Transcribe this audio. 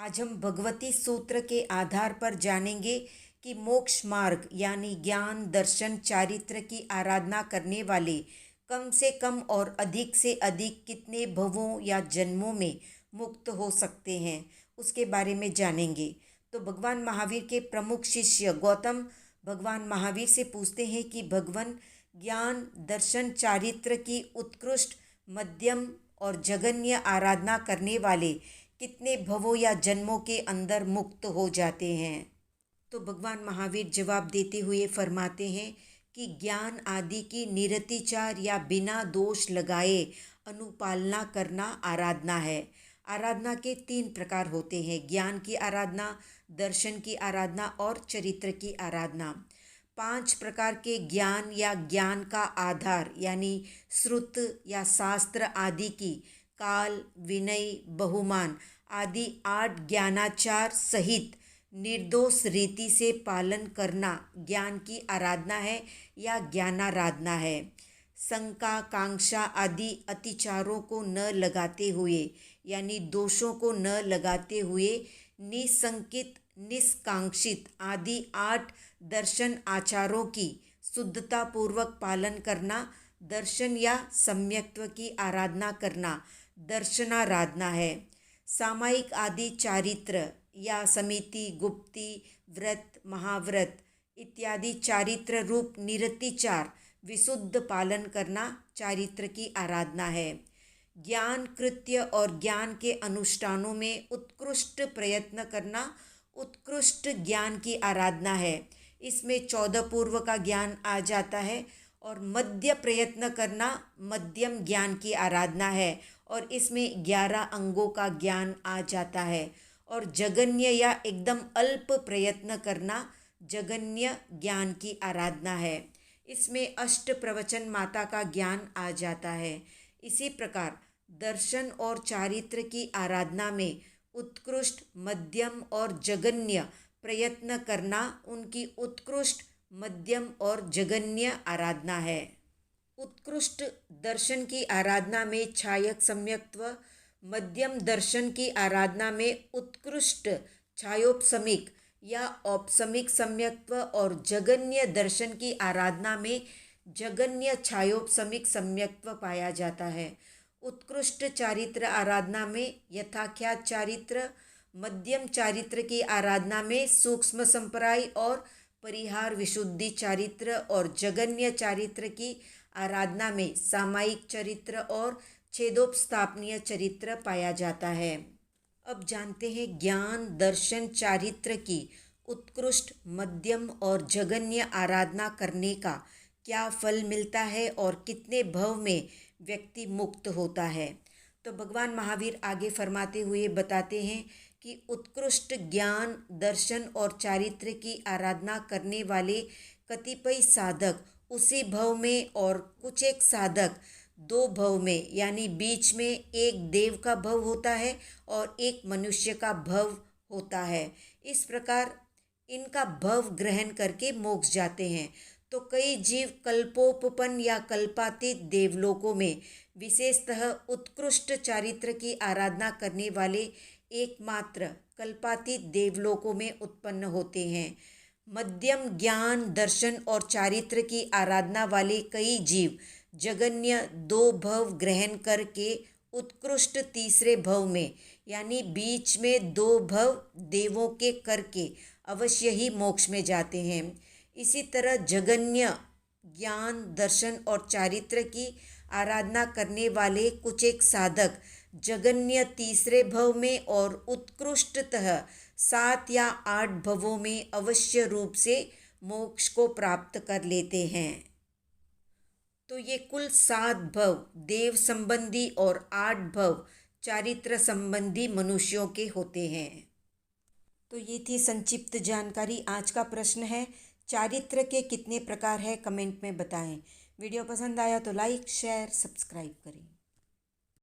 आज हम भगवती सूत्र के आधार पर जानेंगे कि मोक्ष मार्ग यानी ज्ञान, दर्शन, चारित्र की आराधना करने वाले कम से कम और अधिक से अधिक कितने भवों या जन्मों में मुक्त हो सकते हैं, उसके बारे में जानेंगे। तो भगवान महावीर के प्रमुख शिष्य गौतम भगवान महावीर से पूछते हैं कि भगवान ज्ञान, दर्शन, चारित्र की उत्कृष्ट, मध्यम और जघन्य आराधना करने वाले कितने भवों या जन्मों के अंदर मुक्त हो जाते हैं। तो भगवान महावीर जवाब देते हुए फरमाते हैं कि ज्ञान आदि की निरतिचार या बिना दोष लगाए अनुपालना करना आराधना है। आराधना के 3 प्रकार होते हैं: ज्ञान की आराधना, दर्शन की आराधना और चरित्र की आराधना। 5 प्रकार के ज्ञान या ज्ञान का आधार यानी श्रुत या शास्त्र आदि की काल, विनय, बहुमान आदि 8 ज्ञानाचार सहित निर्दोष रीति से पालन करना ज्ञान की आराधना है या ज्ञानाराधना है। शंका, कांक्षा आदि अतिचारों को न लगाते हुए यानी दोषों को न लगाते हुए निशंकित, निष्कांक्षित आदि 8 दर्शन आचारों की शुद्धता पूर्वक पालन करना दर्शन या सम्यक्त्व की आराधना करना दर्शनाराधना है। सामायिक आदि चारित्र या समिति, गुप्ती, व्रत, महाव्रत इत्यादि चारित्र रूप निरतिचार विशुद्ध पालन करना चारित्र की आराधना है। ज्ञान कृत्य और ज्ञान के अनुष्ठानों में उत्कृष्ट प्रयत्न करना उत्कृष्ट ज्ञान की आराधना है। इसमें 14 पूर्व का ज्ञान आ जाता है और मध्य प्रयत्न करना मध्यम ज्ञान की आराधना है और इसमें 11 अंगों का ज्ञान आ जाता है। और जगन्य या एकदम अल्प प्रयत्न करना जगन्य ज्ञान की आराधना है। इसमें अष्ट प्रवचन माता का ज्ञान आ जाता है। इसी प्रकार दर्शन और चारित्र की आराधना में उत्कृष्ट, मध्यम और जगन्य प्रयत्न करना उनकी उत्कृष्ट, मध्यम और जगन्य आराधना है। उत्कृष्ट दर्शन की आराधना में छायक सम्यक्त्व, मध्यम दर्शन की आराधना में उत्कृष्ट छायोपशमिक या औपशमिक सम्यक्त्व और जगन्य दर्शन की आराधना में जगन्य छायोपशमिक सम्यक्त्व पाया जाता है। उत्कृष्ट चारित्र आराधना में यथाख्यात चारित्र, मध्यम चारित्र की आराधना में सूक्ष्म संप्राय और परिहार विशुद्धि चारित्र और जगन्य चारित्र की आराधना में सामायिक चरित्र और छेदोपस्थापनीय चरित्र पाया जाता है। अब जानते हैं ज्ञान, दर्शन, चारित्र की उत्कृष्ट, मध्यम और जगन्य आराधना करने का क्या फल मिलता है और कितने भव में व्यक्ति मुक्त होता है। तो भगवान महावीर आगे फरमाते हुए बताते हैं कि उत्कृष्ट ज्ञान, दर्शन और चारित्र की आराधना करने वाले कतिपय साधक उसी भव में और कुछ एक साधक 2 भव में यानी बीच में एक देव का भव होता है और एक मनुष्य का भव होता है। इस प्रकार इनका भव ग्रहण करके मोक्ष जाते हैं। तो कई जीव कल्पोपपन्न या कल्पातीत देवलोकों में विशेषतः उत्कृष्ट चारित्र की आराधना करने वाले एकमात्र कल्पातीत देवलोकों में उत्पन्न होते हैं। मध्यम ज्ञान, दर्शन और चारित्र की आराधना वाले कई जीव जगन्य 2 भव ग्रहण करके उत्कृष्ट तीसरे भव में यानी बीच में 2 भव देवों के करके अवश्य ही मोक्ष में जाते हैं। इसी तरह जगन्य ज्ञान, दर्शन और चारित्र की आराधना करने वाले कुछ एक साधक जगन्य तीसरे भव में और उत्कृष्टतः 7 या 8 भवों में अवश्य रूप से मोक्ष को प्राप्त कर लेते हैं। तो ये कुल 7 भव देव संबंधी और 8 भव चारित्र संबंधी मनुष्यों के होते हैं। तो ये थी संक्षिप्त जानकारी। आज का प्रश्न है, चारित्र के कितने प्रकार है, कमेंट में बताएं। वीडियो पसंद आया तो लाइक, शेयर, सब्सक्राइब करें।